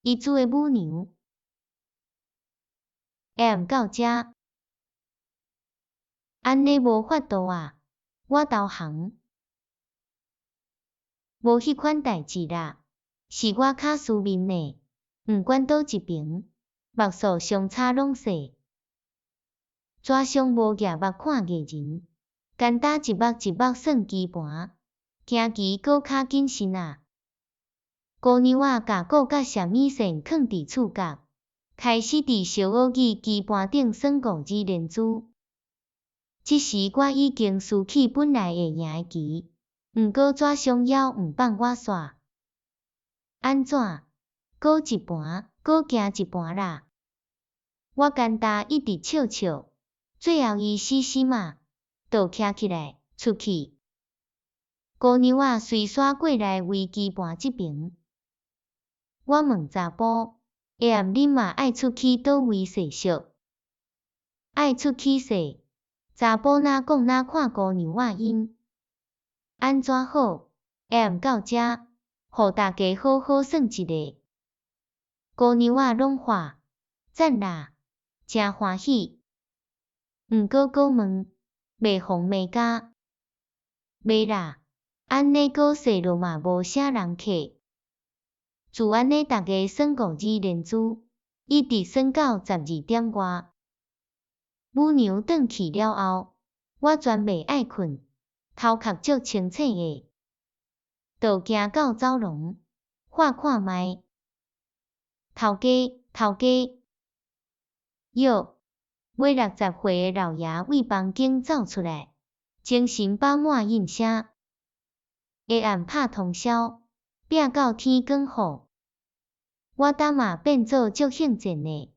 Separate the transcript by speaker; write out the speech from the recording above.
Speaker 1: 伊煮的母娘。下暗到遮，安尼无法度啊，我投降。无迄款代志啦，是我较输面呢，毋管倒一边，目数相差拢细。纸上无额目看艺人，干焦一目一目算棋盘，行棋搁较谨慎啊。姑娘仔甲顾甲虾米线囥伫厝角，开始伫小学语棋盘顶算五字连珠。即时我已经输去本来会赢的棋，毋过纸上还毋放我煞。安怎？搁一盘，搁行一盘啦。我干焦一直笑笑，最后伊死死嘛，倒徛起来，出去。姑娘仔随煞过来围棋盘即边。我问查甫，下暗恁嘛爱出去倒位踅踅？爱出去踅，查甫哪讲哪看姑娘仔因。安怎好？下暗到遮，互大家好好算一个。姑娘仔拢话，赞啦，真欢喜。毋过搁问，袂妨袂加？袂啦，安尼搁踅落嘛无啥人客。就安尼，大家算五字连珠，一直算到12点外。母娘转去了后，我全袂爱困，头壳足清醒个，就行到走廊，看卖。头家，哟，尾60岁的老爷为房间走出来，精神饱满应声。下暗拍通宵，拼到天光好。我当嘛变做足兴奋的。